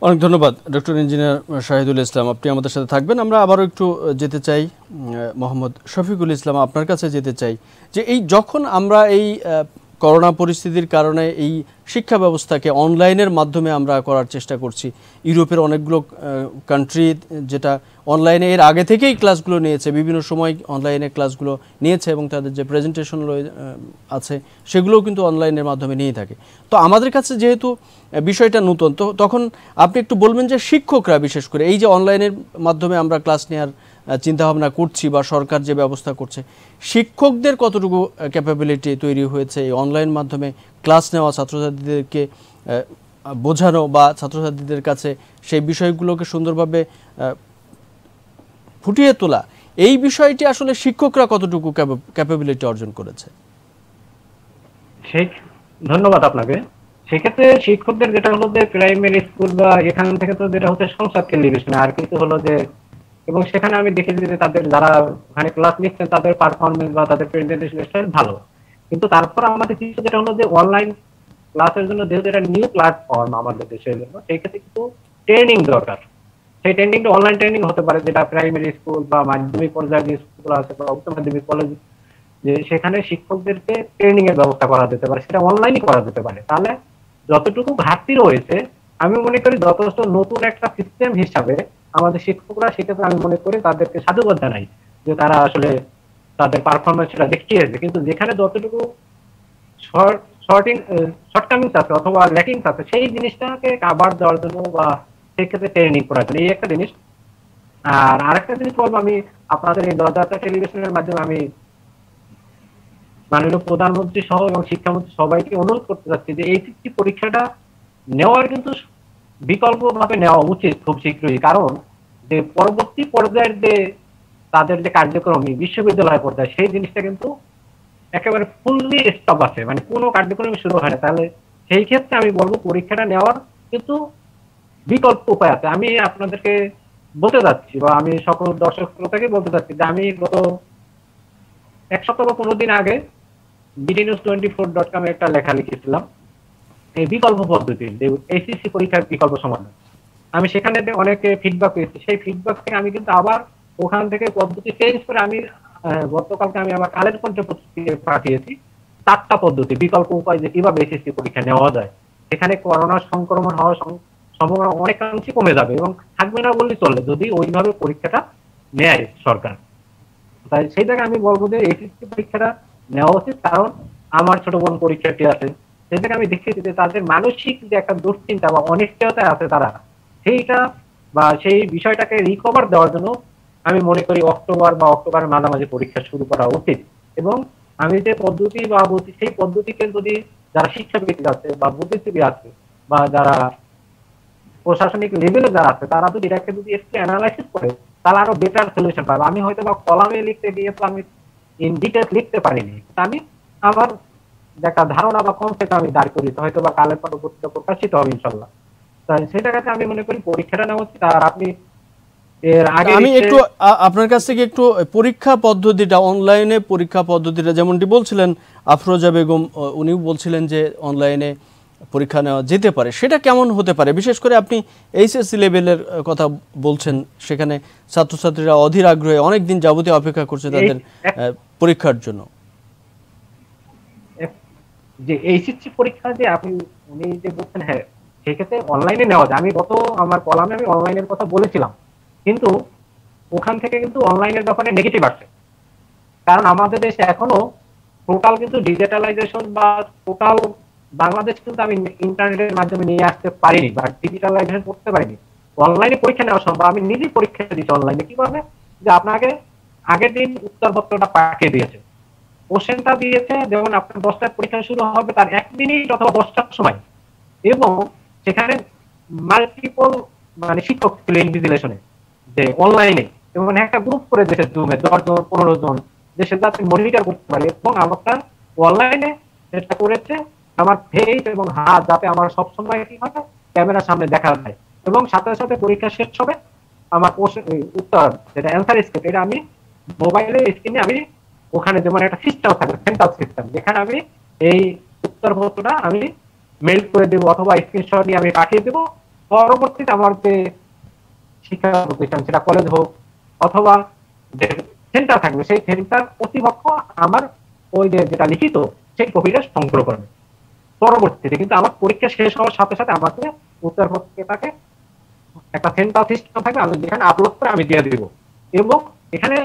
অনেক ধন্যবাদ ডক্টর ইঞ্জিনিয়ার শাহিদুল ইসলাম, আপনি আমাদের সাথে থাকবেন। আমরা আবারও একটু যেতে চাই মোহাম্মদ শফিকুল ইসলাম, আপনার কাছে যেতে চাই যে এই যখন আমরা এই করোনা পরিস্থিতির কারণে এই শিক্ষা ব্যবস্থাকে অনলাইনের মাধ্যমে আমরা করার চেষ্টা করছি, ইউরোপের অনেকগুলো কান্ট্রি যেটা অনলাইনে এর আগে থেকেই ক্লাসগুলো নিয়েছে, বিভিন্ন সময় অনলাইনে ক্লাসগুলো নিয়েছে এবং তাদের যে প্রেজেন্টেশন আছে সেগুলোও কিন্তু অনলাইনের মাধ্যমে নিয়ে থাকে। তো আমাদের কাছে যেহেতু বিষয়টা নতুন, তো তখন আপনি একটু বলবেন যে শিক্ষকরা বিশেষ করে এই যে অনলাইনের মাধ্যমে আমরা ক্লাস নেওয়ার চিন্তাভাবনা করছি বা সরকার যে ব্যবস্থা করছে, শিক্ষকদের কতটুকু ক্যাপাবিলিটি তৈরি হয়েছে এই অনলাইন মাধ্যমে ক্লাস নেওয়া, ছাত্রছাত্রীদেরকে বোঝানো বা ছাত্রছাত্রীদের কাছে সেই বিষয়গুলোকে সুন্দরভাবে ফুটিয়ে তোলা, এই বিষয়টি আসলে শিক্ষকরা কতটুকু ক্যাপাবিলিটি অর্জন করেছে? ধন্যবাদ আপনাকে। সেক্ষেত্রে শিক্ষকদের যেটা হলো যে প্রাইমারি স্কুল বা এখান থেকে তো যেটা হচ্ছে সংসদ টেলিভিশনে আর কিছু হলো যে, এবং সেখানে আমি দেখেছি যে তাদের যারা ওখানে ক্লাস নিচ্ছেন তাদের পারফরমেন্স বা তাদের প্রেজেন্টেশন স্টাইল ভালো, কিন্তু তারপর আমাদের কিছু যেটা হলো যে অনলাইন ক্লাসের জন্য যেহেতু এটা নিউ প্ল্যাটফর্ম আমাদের দেশের জন্য, সেই ক্ষেত্রে কিন্তু ট্রেনিং দরকার। সেই ট্রেনিংটা অনলাইন ট্রেনিং হতে পারে, যেটা প্রাইমারি স্কুল বা মাধ্যমিক পর্যায়ে যে স্কুল আছে বা উচ্চ মাধ্যমিক কলেজ, যে সেখানে শিক্ষকদেরকে ট্রেনিং এর ব্যবস্থা করা যেতে পারে, সেটা অনলাইনই করা যেতে পারে। তাহলে যতটুকু ঘাটতি রয়েছে আমি মনে করি যথেষ্ট নতুন একটা সিস্টেম হিসাবে আমাদের শিক্ষকরা, সেক্ষেত্রে আমি মনে করি তাদেরকে সাধুবাদ জানাই যে তারা আসলে তাদের পারফরমেন্স সেটা দেখিয়েছে। কিন্তু যেখানে যতটুকু শর্টকামিংস আছে অথবা ল্যাকিংস আছে, সেই জিনিসটাকে কাভার দেওয়ার জন্য বা সেক্ষেত্রে ট্রেনিং করার জন্য, এই একটা জিনিস। আর আরেকটা জিনিস বলবো, আমি আপনাদের এই জয়যাত্রা টেলিভিশনের মাধ্যমে আমি মাননীয় প্রধানমন্ত্রী সহ এবং শিক্ষামন্ত্রী সবাইকে অনুরোধ করতে চাচ্ছি যে এইচএসসি পরীক্ষাটা নেওয়ার কিন্তু বিকল্প ভাবে নেওয়া উচিত খুব শীঘ্রই। কারণ যে পরবর্তী পর্যায়ের যে তাদের যে কার্যক্রম বিশ্ববিদ্যালয় পর্যায়ে, সেই জিনিসটা কিন্তু একেবারে ফুললি স্টপ আছে, মানে কোনো কার্যক্রম শুরু হয় না। তাহলে সেই ক্ষেত্রে আমি বলবো পরীক্ষাটা নেওয়ার কিন্তু বিকল্প উপায় আছে। আমি আপনাদেরকে বলতে চাচ্ছি বা আমি সকল দর্শক শ্রোতাকে বলতে চাচ্ছি যে আমি গত এক সপ্তাহ বা 15 দিন আগে bdnews24.com একটা লেখা লিখেছিলাম এই বিকল্প পদ্ধতি, এইচএসসি পরীক্ষার বিকল্প সমাধান। আমি সেখানে অনেকে ফিডব্যাক পেয়েছি, সেই ফিডব্যাক থেকে আমি কিন্তু আবার ওখান থেকে পদ্ধতি চেঞ্জ করে আমি গতকালকে আমি আমার কালের কণ্ঠে পাঠিয়েছি 4টা পদ্ধতি, বিকল্প উপায় যে কিভাবে এইচএসসি পরীক্ষা নেওয়া যায়। সেখানে করোনা সংক্রমণ হওয়ার সম্ভাবনা অনেকাংশে কমে যাবে এবং থাকবে না বললেই চলে যদি ওইভাবে পরীক্ষাটা নেয় সরকার। তাই সেই জায়গায় আমি বলবো যে এইচএসসি পরীক্ষাটা নেওয়া উচিত। কারণ আমার ছোট বোন পরীক্ষার্থী আছে, সেই জায়গায় আমি দেখেছি যে তাদের মানসিক যে একটা দুশ্চিন্তা বা অনিশ্চয়তা আছে, তারা সেইটা বা সেই বিষয়টাকে রিকভার দেওয়ার জন্য আমি মনে করি অক্টোবরের মাঝামাঝি পরীক্ষা শুরু করা উচিত। এবং আমি যে পদ্ধতি বা বলছি, সেই পদ্ধতিকে যদি যারা শিক্ষাবিদ আছে বা বুদ্ধিজীবী আছে বা যারা প্রশাসনিক লেভেলে যারা আছে, তারা যদি এটাকে যদি একটু অ্যানালাইসিস করে তাহলে আরো বেটার সলিউশন পাবে। আমি হয়তো বা কলামে লিখতে গিয়ে তো আমি ইন ডিটেলস লিখতে পারিনি, আমি আমার একটা ধারণা বা কনসেপ্ট আমি দাঁড় করি, হয়তো বা কালের পরবর্তীতে প্রকাশিত হবে ইনশাল্লাহ। তাই সেই জায়গাতে আমি মনে করি পরীক্ষাটা নেওয়া উচিত। আর আপনি এর আগে আমি একটু আপনার কাছ থেকে একটু পরীক্ষা পদ্ধতিটা, অনলাইনে পরীক্ষা পদ্ধতিটা যেমনটি বলছিলেন আফরোজা বেগম, উনিও বলছিলেন যে অনলাইনে পরীক্ষা নেওয়া যেতে পারে, সেটা কেমন হতে পারে? বিশেষ করে আপনি এইচএসসি লেভেলের কথা বলছেন, সেখানে ছাত্রছাত্রীরা অধীর আগ্রহে অনেক দিন যাবতীয় অপেক্ষা করছে তাদের পরীক্ষার জন্য। যে এইচএসসি পরীক্ষা যে আপনি উনি যে বলছেন, হ্যাঁ সেক্ষেত্রে অনলাইনে নেওয়া যায়। আমি গত আমার কলামে আমি অনলাইনের কথা বলেছিলাম, কিন্তু ওখান থেকে কিন্তু অনলাইনের ব্যাপারে নেগেটিভ আসছে। কারণ আমাদের দেশে এখনো টোটাল কিন্তু ডিজিটালাইজেশন বা টোটাল বাংলাদেশ কিন্তু আমি ইন্টারনেটের মাধ্যমে নিয়ে আসতে পারিনি বা ডিজিটালাইজেশন করতে পারিনি। অনলাইনে পরীক্ষা নেওয়া সম্ভব। আমি নিজেই পরীক্ষা দিচ্ছি অনলাইনে। কিভাবে? যে আপনাকে আগের দিন উত্তরপত্রটা পাঠিয়ে দিয়েছে, কোশ্চেনটা দিয়েছে, যেমন আপনার 10টায় পরীক্ষা শুরু হবে তার 1 মিনিট অথবা 10টার সময়, এবং সেখানে মাল্টিপল মানে শিক্ষক ছিল ইনভিজিলেশনে যে অনলাইনে, এবং একটা গ্রুপ করে দেশের জুমে 10 জন 15 জন দেশের যাতে মনিটর করতে পারে। এবং আমারটা অনলাইনে এটা করেছে আমার ফেস এবং হাত যাতে আমার সবসময় কি হয় ক্যামেরার সামনে দেখা যায়, এবং সাথে সাথে পরীক্ষা শেষ হবে আমার উত্তর যেটা অ্যান্সার স্ক্রিপ্ট এটা আমি মোবাইলের স্ক্রিনে আমি ওখানে যেমন একটা সিস্টেম থাকবে, সেন্ট্রাল সিস্টেম, যেখানে আমি এই উত্তরপত্রটা আমি মেইল করে দেবো অথবা স্ক্রিনশট নিয়ে আমি পাঠিয়ে দেবো। পরবর্তীতে আমার যে শিক্ষা প্রতিষ্ঠান, সেটা কলেজ হোক অথবা যে সেন্টার থাকবে, সেই সেন্টার কর্তৃপক্ষ আমার ওই যে যেটা লিখিত সেই কপিটা সংগ্রহ করবে। পরবর্তীতে কিন্তু আমার পরীক্ষা শেষ হওয়ার সাথে সাথে আমাকে উত্তরপত্রটাকে একটা সেন্টার সিস্টেম থাকবে, আমি যেখানে আপলোড করে আমি দিয়ে দিব। এবং এখানে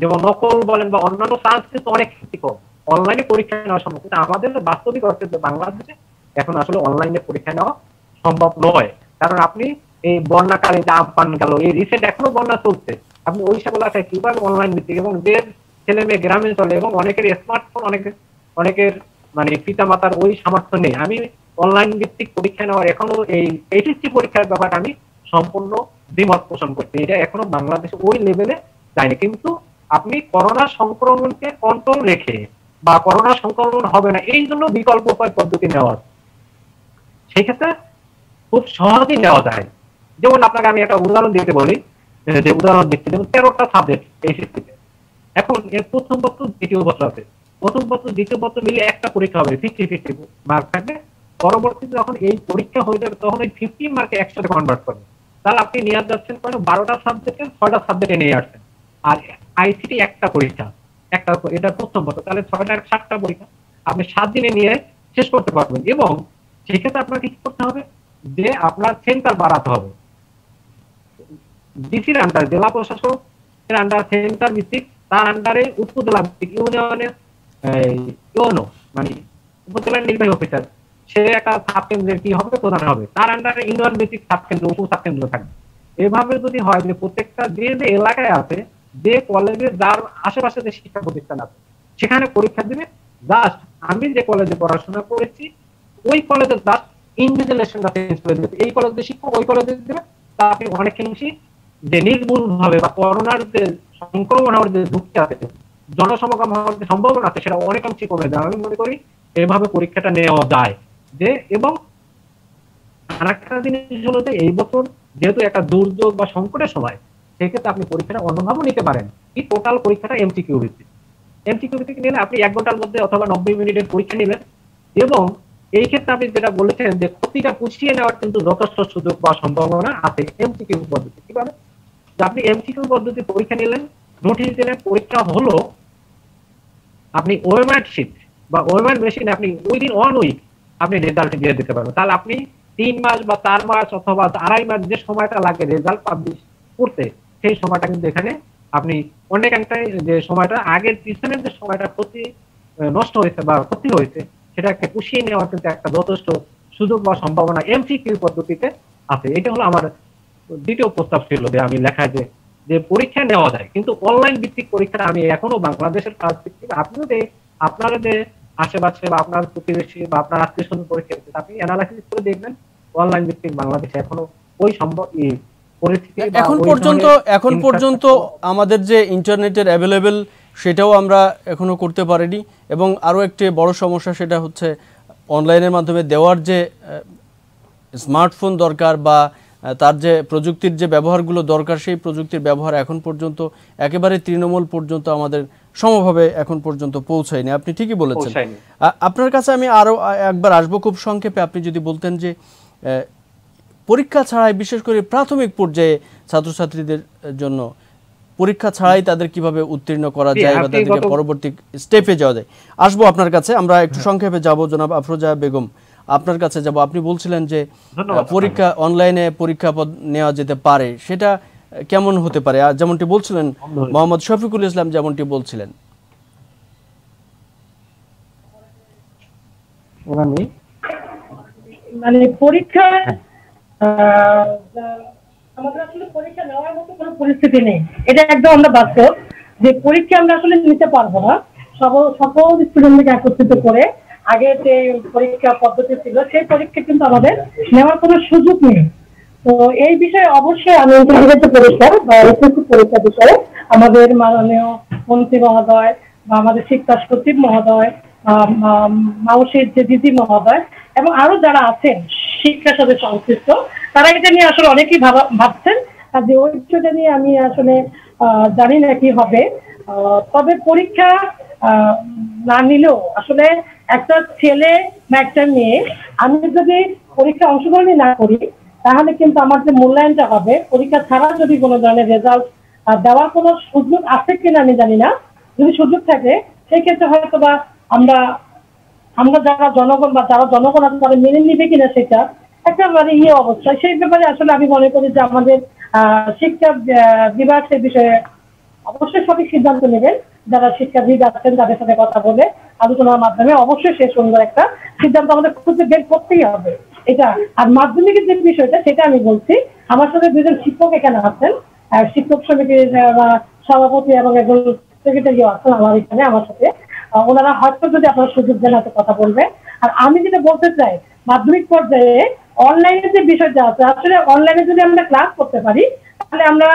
যেমন নকল বলেন বা অন্যান্য চান্স কিন্তু অনেক কম অনলাইনে পরীক্ষা নেওয়া সম্ভব, কিন্তু আমাদের বাস্তবিক অর্থে বাংলাদেশে এখন আসলে অনলাইনে পরীক্ষা নেওয়া সম্ভব নয়। কারণ আপনি এই বন্যাকালে যে আমপান গেল, এই রিসেন্ট এখনো বন্যা চলছে, আপনি ওই সেগুলোকে কিভাবে অনলাইন ভিত্তিক, এবং যে ছেলে মেয়ে গ্রামে চলে এবং অনেকের স্মার্টফোন, অনেকের মানে পিতা মাতার ওই সামর্থ্য নেই, আমি অনলাইন ভিত্তিক পরীক্ষা নেওয়ার এখনো এই এইচএসসি পরীক্ষার ব্যাপারে আমি সম্পূর্ণ দ্বিমত পোষণ করছি। এটা এখনো বাংলাদেশে ওই লেভেলে যায়নি। কিন্তু আপনি করোনা সংক্রমণকে কন্ট্রোল রেখে বা করোনা সংক্রমণ হবে না এই জন্য বিকল্প উপায় পদ্ধতি নেওয়া, সেই ক্ষেত্রে খুব সহজেই নেওয়া যায়। যেমন আপনাকে আমি একটা উদাহরণ দিতে বলি, যে উদাহরণ দিচ্ছি, যেমন 13টা সাবজেক্ট এইচএসসিতে। এখন এর প্রথম পত্র দ্বিতীয় পত্র আছে, প্রথম পত্র দ্বিতীয় পত্র মিলে একটা পরীক্ষা হবে, 50-50 মার্ক থাকবে। পরবর্তীতে যখন এই পরীক্ষা হয়ে যাবে তখন ওই 50 মার্কে একসাথে কনভার্ট করবে। তাহলে আপনি নিয়ে যাচ্ছেন 12টা সাবজেক্টে 6টা সাবজেক্টে নিয়ে আসছেন, আর আইসিটি একটা পরীক্ষা, একটা এটা প্রথম পত্র, তাহলে 6টা 7টা পরীক্ষা আপনি 7 দিনে নিয়ে শেষ করতে পারবেন। এবং সেক্ষেত্রে আপনাকে কি করতে হবে, যে আপনার সেন্টার বাড়াতে হবে। ডিসির আন্ডার, জেলা প্রশাসকের আন্ডার সেন্টার ভিত্তিক, তার আন্ডারে উপজেলা ভিত্তিক ইউনিয়নের ইউনো মানে উপজেলার নির্বাহী অফিসার, সে একটা সাব কেন্দ্রের কি হবে, প্রধান হবে, তার আন্ডারে ইউনিয়ন ভিত্তিক সাব কেন্দ্র, উপ সাব কেন্দ্র থাকবে। এভাবে যদি হয় যে প্রত্যেকটা যে যে এলাকায় আছে, যে কলেজে যার আশেপাশে যে শিক্ষা প্রতিষ্ঠান আছে সেখানে পরীক্ষা দিবে। জাস্ট আমি যে কলেজে পড়াশোনা করেছি ওই কলেজে জাস্ট ইনভিজিলেশনটা চেঞ্জ করে দেবে, এই কলেজে শিক্ষক ওই কলেজে দেবে। তা আপনি অনেকাংশই যে নির্মূল ভাবে বা করোনার যে সংক্রমণ হওয়ার যে ঝুঁকি আছে, জনসমাগম হওয়ার যে সম্ভাবনা আছে, সেটা অনেকাংশই কমে যায়। আমি মনে করি এভাবে পরীক্ষাটা নেওয়া যায়। যে এবং আরেকটা জিনিস হলো যে এই বছর যেহেতু একটা দুর্যোগ বা সংকটের সময়, সেক্ষেত্রে আপনি পরীক্ষাটা অন্যভাবে নিতে পারেন। কি টোটাল পরীক্ষাটা এমসিকিউ ভিত্তিক, এমসিকিউ ভিত্তিক নিলে আপনি 1 ঘন্টার মধ্যে অথবা 90 মিনিটের পরীক্ষা নেবেন। এবং এই ক্ষেত্রে আপনি যেটা বলেছেন যে ক্ষতিটা পুষিয়ে নেওয়ার কিন্তু যথেষ্ট সুযোগ বা সম্ভাবনা আছে এমসিকিউ পদ্ধতি। কিভাবে, আপনি এমসিকিউ পদ্ধতি পরীক্ষা নিলেন, নোটিশ দিলেন, পরীক্ষা হলো, আপনি ওএমআর শিট বা ওএমআর মেশিনে আপনি উইদিন 1 উইক আপনি রেজাল্ট দিয়ে দিতে পারবেন। তাহলে আপনি 3 মাস বা 4 মাস অথবা 2.5 মাস যে সময়টা লাগে রেজাল্ট পাবলিশ করতে, সেই সময়টা কিন্তু এখানে আপনি অনেকাংশে যে সময়টা আগের পিছনের যে সময়টা ক্ষতি নষ্ট হয়েছে বা ক্ষতি হয়েছে সেটাকে পুষিয়ে নেওয়ার কিন্তু একটা যথেষ্ট সুযোগ বা সম্ভাবনা এমসিকিউ পদ্ধতিতে আছে। এটা হলো আমার দ্বিতীয় প্রস্তাব ছিল, যে আমি লেখায় যে পরীক্ষা নেওয়া যায়, কিন্তু অনলাইন ভিত্তিক পরীক্ষা আমি এখনো বাংলাদেশের পার্সপেক্টিভ, আপনিও যে আপনারা যে আশেপাশে বা আপনার প্রতিবেশী বা আপনার আত্মীয় স্বজন পরীক্ষা দিচ্ছে, আপনি অ্যানালাইসিস করে দেখবেন অনলাইন ভিত্তিক বাংলাদেশে এখনো ওই সম্ভব পরিস্থিতি এখন পর্যন্ত আমাদের যে ইন্টারনেটের অ্যাভেলেবেল সেটাও আমরা এখনো করতে পারিনি। এবং আরও একটি বড় সমস্যা, সেটা হচ্ছে অনলাইনের মাধ্যমে দেওয়ার যে স্মার্টফোন দরকার বা তার যে প্রযুক্তির যে ব্যবহারগুলো দরকার, সেই প্রযুক্তির ব্যবহার এখন পর্যন্ত একেবারে তৃণমূল পর্যন্ত আমাদের সমভাবে এখন পর্যন্ত পৌঁছায়নি। আপনি ঠিকই বলেছেন। আপনার কাছে আমি আরও একবার আসবো খুব সংক্ষেপে। আপনি যদি বলতেন যে পরীক্ষা ছাড়াই, বিশেষ করে প্রাথমিক পর্যায়ে ছাত্রছাত্রীদের জন্য পরীক্ষা ছাড়াই তাদের কিভাবে উত্তীর্ণ করা যায় বা তাদেরকে পরবর্তী স্টেপে যাওয়া যায়, আসবো আপনার কাছে। আমরা একটু সংক্ষেপে যাব। জনাব আফরোজা বেগম, আপনার কাছে যাব। আপনি বলছিলেন যে পরীক্ষা অনলাইনে পরীক্ষা নেওয়া যেতে পারে, সেটা কেমন হতে পারে? আর যেমনটি বলছিলেন মোহাম্মদ শফিকুল ইসলাম যেমনটি বলছিলেন, মানে পরীক্ষা আমাদের আসলে পরীক্ষা নেওয়ার মতো কোনো পরিস্থিতি নেই, এটা একদম আমরা বাস্তব যে পরীক্ষা আমরা আসলে নিতে পারবো না। সকল স্টুডেন্টকে একত্রিত করে আগে যে পরীক্ষা পদ্ধতি ছিল সেই পরীক্ষা কিন্তু আমাদের নেওয়ার কোনো সুযোগ নেই। তো এই বিষয়ে অবশ্যই আমি ইন্টারমিডিয়েট পরীক্ষা বা এসএসসি পরীক্ষা বিষয়ে আমাদের মাননীয় মন্ত্রী মহোদয় বা আমাদের শিক্ষা সচিব মহোদয়, মাউসির যে দিদি মহোদয় এবং আরো যারা আছেন শিক্ষার সাথে সংশ্লিষ্ট, তারা এটা নিয়ে আসলে অনেকেই ভাবছেন। আর যে ওই বিষয়টা নিয়ে আমি আসলে জানি না কি হবে, তবে পরীক্ষা না নিলেও আসলে একটা ছেলে বা একটা মেয়ে, আমি যদি পরীক্ষা অংশগ্রহণই না করি তাহলে কিন্তু আমার যে মূল্যায়নটা হবে, পরীক্ষা ছাড়া যদি কোনো ধরনের রেজাল্ট দেওয়ার কোনো সুযোগ আছে কিনা আমি জানি না। যদি সুযোগ থাকে সেই ক্ষেত্রে হয়তো বা আমরা আমরা যারা জনগণ বা যারা জনগণ আছে তারা মেনে নিবে কিনা সেটা একেবারে অবস্থা। সেই ব্যাপারে আসলে আমি মনে করি যে আমাদের শিক্ষা বিভাগ সে বিষয়ে অবশ্যই সঠিক সিদ্ধান্ত নেবেন। যারা শিক্ষাবিদ আছেন তাদের সাথে কথা বলে আলোচনার মাধ্যমে অবশ্যই সে সুন্দর একটা সিদ্ধান্ত আমাদের খুঁজে বের করতেই হবে এটা। আর মাধ্যমিকের যে বিষয়টা সেটা আমি বলছি, আমার সাথে দুজন শিক্ষক এখানে আছেন, শিক্ষক সমিতির সভাপতি এবং একজন সেক্রেটারিও আছেন আমার এখানে আমার সাথে। ওনারা হয়তো যদি আপনার সুযোগ দেন হাতে কথা বলবে। আর আমি যেটা বলতে চাই, মাধ্যমিক পর্যায়ে অনলাইনে যে বিষয়টা আছে, আসলে অনলাইনে যদি আমরা ক্লাস করতে পারি তাহলে আমরা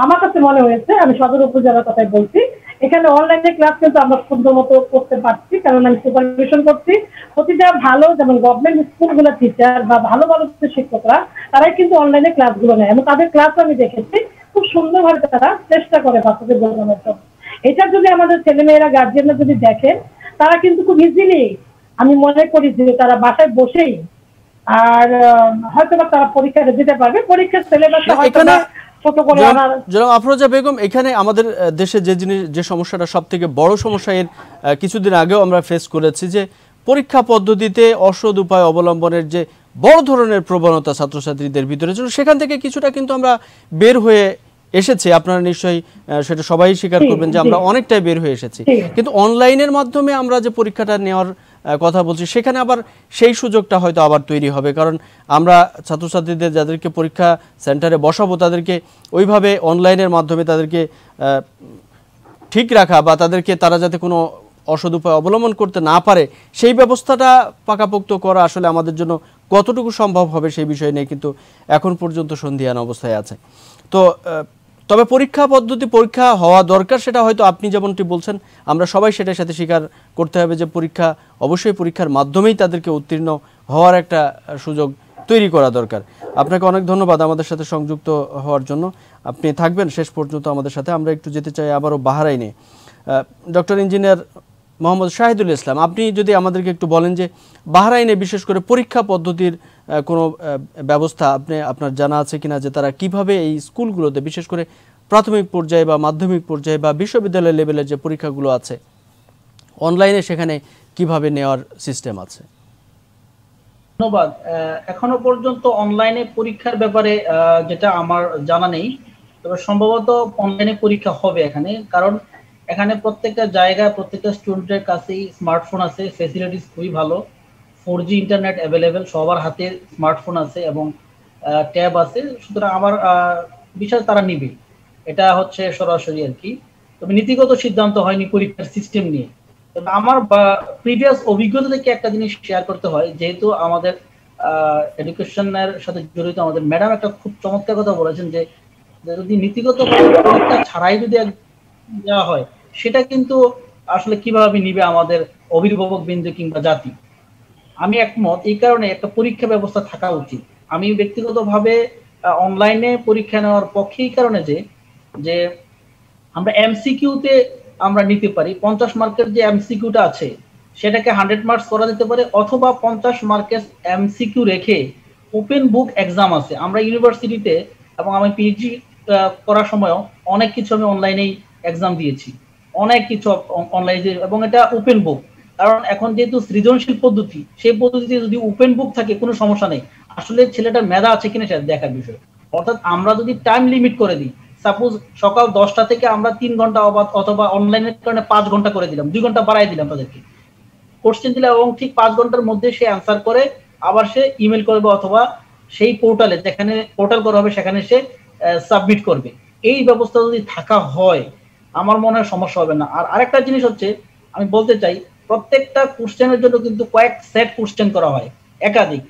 আমার কাছে মনে হয়েছে, আমি সদর উপজেলার কথাই বলছি, এখানে অনলাইনে ক্লাস কিন্তু আমরা সুন্দর মতো করতে পারছি, কারণ আমি সুপারভিশন করছি। প্রতিটা ভালো যেমন গভর্নমেন্ট স্কুলগুলোর টিচার বা ভালো ভালো শিক্ষকরা তারাই কিন্তু অনলাইনে ক্লাসগুলো নেয় এবং তাদের ক্লাস আমি দেখেছি খুব সুন্দরভাবে তারা চেষ্টা করে বাচ্চাদের বোঝানোর জন্য। এটা যদি আমাদের ছেলেমেয়েরা গার্জিয়ানরা যদি দেখেন, তারা কিন্তু খুব ইজিলি আমি মনে করি যে তারা বাসায় বসেই আর হয়তো বা তারা পরীক্ষাটা দিতে পারবে। পরীক্ষার সিলেবাসটা হয়তো ছোট করে জনাব আফরোজা বেগম, এখানে আমাদের দেশে যে সমস্যাটা সব থেকে বড় সমস্যা, এর কিছুদিন আগেও আমরা ফেস করেছি যে পরীক্ষা পদ্ধতিতে অসৎ উপায় অবলম্বনের যে বড় ধরনের প্রবণতা ছাত্রছাত্রীদের ভিতরে ছিল, সেখান থেকে কিছুটা কিন্তু আমরা বের হয়ে এসেছি। আপনারা নিশ্চয়ই সেটা সবাই স্বীকার করবেন যে আমরা অনেকটাই বের হয়ে এসেছি। কিন্তু অনলাইনের মাধ্যমে আমরা যে পরীক্ষাটা নেওয়ার কথা বলছি, সেখানে আবার সেই সুযোগটা হয়তো আবার তৈরি হবে, কারণ আমরা ছাত্রছাত্রীদের যাদেরকে পরীক্ষা সেন্টারে বসাবো তাদেরকে ওইভাবে অনলাইনের মাধ্যমে তাদেরকে ঠিক রাখা বা তারা যাতে কোনো অসৎ উপায় অবলম্বন করতে না পারে সেই ব্যবস্থাটা পাকাপোক্ত করা আসলে আমাদের জন্য কতটুকু সম্ভব হবে সেই বিষয় নিয়ে কিন্তু এখন পর্যন্ত সন্দিহান অবস্থায় আছে। তো তবে পরীক্ষা পদ্ধতি পরীক্ষা হওয়া দরকার, সেটা হয়তো আপনি যেমনটি বলছেন আমরা সবাই সেটার সাথে স্বীকার করতে হবে যে পরীক্ষা অবশ্যই পরীক্ষার মাধ্যমেই তাদেরকে উত্তীর্ণ হওয়ার একটা সুযোগ তৈরি করা দরকার। আপনাকে অনেক ধন্যবাদ আমাদের সাথে সংযুক্ত হওয়ার জন্য। আপনি থাকবেন শেষ পর্যন্ত আমাদের সাথে। আমরা একটু যেতে চাই আবারও বাহরাইনে। ডক্টর ইঞ্জিনিয়ার মোহাম্মদ শাহিদুল ইসলাম, আপনি যদি আমাদেরকে একটু বলেন যে বাহরাইনে বিশেষ করে পরীক্ষা পদ্ধতির কোনো ব্যবস্থা আপনার জানা আছে কিনা, যে তারা কিভাবে এই স্কুলগুলোতে বিশেষ করে প্রাথমিক পর্যায়ে বা মাধ্যমিক পর্যায়ে বা বিশ্ববিদ্যালয় লেভেলের যে পরীক্ষাগুলো আছে অনলাইনে সেখানে কিভাবে নেওয়ার সিস্টেম আছে? ধন্যবাদ। এখনো পর্যন্ত অনলাইনে পরীক্ষার ব্যাপারে যেটা আমার জানা নেই, তবে সম্ভবত অনলাইনে পরীক্ষা হবে এখানে, কারণ এখানে প্রত্যেকটা জায়গায় প্রত্যেকটা স্টুডেন্টের কাছেই স্মার্টফোন আছে, ফেসিলিটিস খুবই ভালো, 4G ইন্টারনেট অ্যাভেলেবেল, সবার হাতে স্মার্টফোন আছে এবং ট্যাব আছে। সুতরাং আমার বিশ্বাস তারা নিবে, এটা হচ্ছে সরাসরি আর কি। তবে নীতিগত সিদ্ধান্ত হয়নি পরীক্ষার সিস্টেম নিয়ে। তবে আমার প্রিভিয়াস অভিজ্ঞতা থেকে একটা জিনিস শেয়ার করতে হয়, যেহেতু আমাদের এডুকেশনের সাথে জড়িত আমাদের ম্যাডাম একটা খুব চমৎকার কথা বলেছেন যে যদি নীতিগত পরীক্ষা ছাড়াই যদি দেওয়া হয় সেটা কিন্তু আসলে কিভাবে নিবে আমাদের অভিভাবক বৃন্দ কিংবা জাতি। আমি একমত, এই কারণে একটা পরীক্ষা ব্যবস্থা থাকা উচিত। আমি ব্যক্তিগতভাবে অনলাইনে পরীক্ষা নেওয়ার পক্ষে এই কারণে যে আমরা এমসিকিউতে আমরা নিতে পারি, 50 মার্কের যে এমসিকিউটা আছে সেটাকে 100 মার্কস করা যেতে পারে, অথবা 50 মার্কের এমসিকিউ রেখে ওপেন বুক এক্সাম আছে। আমরা ইউনিভার্সিটিতে এবং আমি পিএইচডি করার সময়ও অনেক কিছু আমি অনলাইনেই এক্সাম দিয়েছি, অনেক কিছু অনলাইনে, এবং এটা ওপেন বুক। কারণ এখন যেহেতু সৃজনশীল পদ্ধতি, সেই পদ্ধতিতে যদি ওপেন বুক থাকে কোনো সমস্যা নেই, আসলে ছেলেটার মেধা আছে কিনা সেটা দেখার বিষয়। অর্থাৎ আমরা যদি টাইম লিমিট করে দিই, সাপোজ সকাল 10টা থেকে আমরা 3 ঘন্টা অথবা অনলাইনের কারণে 5 ঘন্টা করে দিলাম, 2 ঘন্টা বাড়াই দিলাম তাদেরকে, কোশ্চেন দিলাম এবং ঠিক 5 ঘন্টার মধ্যে সে অ্যান্সার করে আবার সে ইমেল করবে অথবা সেই পোর্টালে যেখানে পোর্টাল করা হবে সেখানে সে সাবমিট করবে। এই ব্যবস্থা যদি থাকা হয় আমার মনে হয় সমস্যা হবে না। আর আরেকটা জিনিস হচ্ছে আমি বলতে চাই, প্রত্যেকটা কোশ্চেনের জন্য কিন্তু কয়েক সেট কোশ্চেন করা হয়, একাধিক।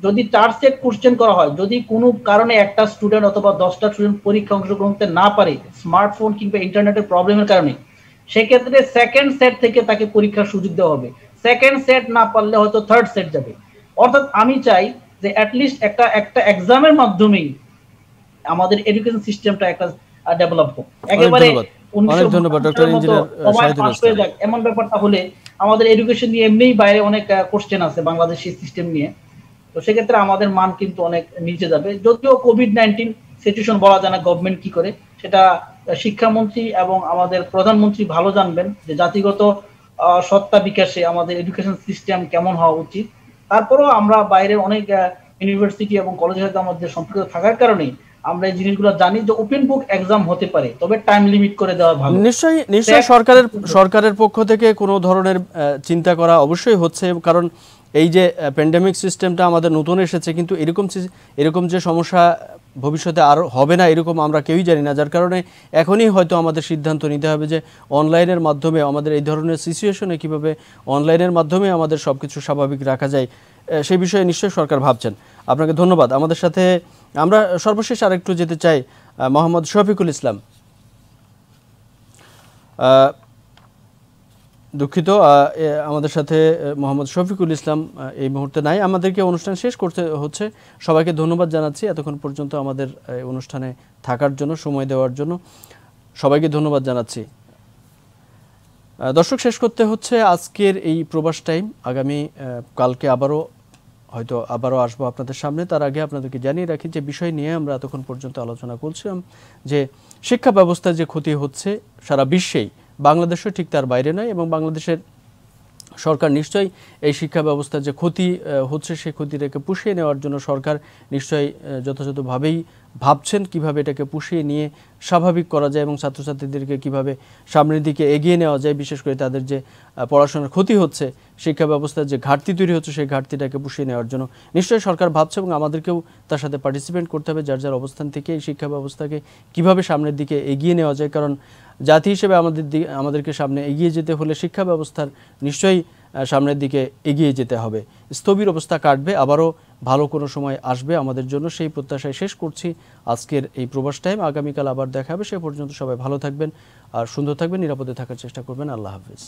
যদি 4 সেট কোশ্চেন করা হয়, যদি কোনো কারণে একটা স্টুডেন্ট অথবা 10টা স্টুডেন্ট পরীক্ষা অংশগ্রহণ করতে না পারে স্মার্টফোন কিংবা ইন্টারনেটের প্রবলেমের কারণে, সেক্ষেত্রে সেকেন্ড সেট থেকে তাকে পরীক্ষার সুযোগ দেওয়া হবে। সেকেন্ড সেট না পারলে হয়তো থার্ড সেট যাবে। অর্থাৎ আমি চাই যে অ্যাটলিস্ট একটা এক্সামের মাধ্যমেই আমাদের এডুকেশন সিস্টেমটা একটা ডেভেলপ হোক। একেবারে অনেক ধন্যবাদ ডক্টর ইঞ্জিনিয়ার শাহিদুল ইসলাম। এমন ব্যাপারটা হলে আমাদের এডুকেশন নিয়ে এমনিই বাইরে অনেক কোশ্চেন আছে বাংলাদেশের সিস্টেম নিয়ে, তো সেক্ষেত্রে আমাদের মান কিন্তু অনেক নিচে যাবে। যদিও কোভিড-19 সিচুয়েশন বলা যায় না গভর্নমেন্ট কি করে, সেটা শিক্ষামন্ত্রী এবং আমাদের প্রধানমন্ত্রী ভালো জানবেন যে জাতিগত সত্তা বিকাশে আমাদের এডুকেশন সিস্টেম কেমন হওয়া উচিত। তারপরেও আমরা বাইরে অনেক ইউনিভার্সিটি এবং কলেজের সাথে আমাদের সম্পর্ক থাকার কারণে আমরা এই জিনিসগুলো জানি যে ওপেন বুক এক্সাম হতে পারে, তবে টাইম লিমিট করে দেওয়া ভালো। নিশ্চয়ই সরকারের পক্ষ থেকে কোনো ধরনের চিন্তা করা অবশ্যই হচ্ছে, কারণ এই যে প্যান্ডেমিক সিস্টেমটা আমাদের নতুন এসেছে, কিন্তু এরকম যে সমস্যা ভবিষ্যতে আর হবে না এরকম আমরা কেউই জানি না, যার কারণে এখনই হয়তো আমাদের সিদ্ধান্ত নিতে হবে যে অনলাইনের মাধ্যমে আমাদের এই ধরনের সিচুয়েশনে কিভাবে অনলাইনের মাধ্যমে আমাদের সব কিছু স্বাভাবিক রাখা যায়, সেই বিষয়ে নিশ্চয়ই সরকার ভাবছেন। আপনাকে ধন্যবাদ। আমাদের সাথে আমরা সর্বশেষ আরেকটু যেতে চাই মোহাম্মদ শফিকুল ইসলাম। দুঃখিত, আমাদের সাথে মোহাম্মদ শফিকুল ইসলাম এই মুহূর্তে নাই। আমাদেরকে অনুষ্ঠান শেষ করতে হচ্ছে। সবাইকে ধন্যবাদ জানাচ্ছি এতক্ষণ পর্যন্ত আমাদের অনুষ্ঠানে থাকার জন্য, সময় দেওয়ার জন্য সবাইকে ধন্যবাদ জানাচ্ছি। দর্শক, শেষ করতে হচ্ছে আজকের এই প্রবাস টাইম। আগামী কালকে আবারও আসবো আপনাদের সামনে। তার আগে আপনাদেরকে জানিয়ে রাখি যে বিষয় নিয়ে আমরা এতক্ষণ পর্যন্ত আলোচনা করছিলাম, যে শিক্ষা ব্যবস্থার যে ক্ষতি হচ্ছে সারা বিশ্বেই, বাংলাদেশও ঠিক তার বাইরে নয়, এবং বাংলাদেশের সরকার নিশ্চয়ই এই শিক্ষা ব্যবস্থার যে ক্ষতি হচ্ছে সেই ক্ষতিটাকে পুষিয়ে নেওয়ার জন্য সরকার নিশ্চয়ই যথাযথভাবেই ভাবছেন কিভাবে এটাকে পুষিয়ে নিয়ে স্বাভাবিক করা যায় এবং ছাত্রছাত্রীদেরকে কিভাবে সামনের দিকে এগিয়ে নেওয়া যায়, বিশেষ করে তাদের যে পড়াশোনার ক্ষতি হচ্ছে, শিক্ষা ব্যবস্থার যে ঘাটতি তৈরি হচ্ছে সেই ঘাটতিটাকে পুষিয়ে নেওয়ার জন্য নিশ্চয়ই সরকার ভাবছে, এবং আমাদেরকেও তার সাথে পার্টিসিপেট করতে হবে যার যার অবস্থান থেকে এই শিক্ষা ব্যবস্থাকে কিভাবে সামনের দিকে এগিয়ে নেওয়া যায়। কারণ জাতি হিসেবে আমাদেরকে সামনে এগিয়ে যেতে হলে শিক্ষা ব্যবস্থার নিশ্চয়ই সামনের দিকে এগিয়ে যেতে হবে। স্থবির অবস্থা কাটবে, আবারও ভালো কোনো সময় আসবে আমাদের জন্য, সেই প্রত্যাশায় শেষ করছি আজকের এই প্রবাস টাইম। আগামীকাল আবার দেখা হবে। সে পর্যন্ত সবাই ভালো থাকবেন আর সুন্দর থাকবেন, নিরাপদে থাকার চেষ্টা করবেন। আল্লাহ হাফিজ।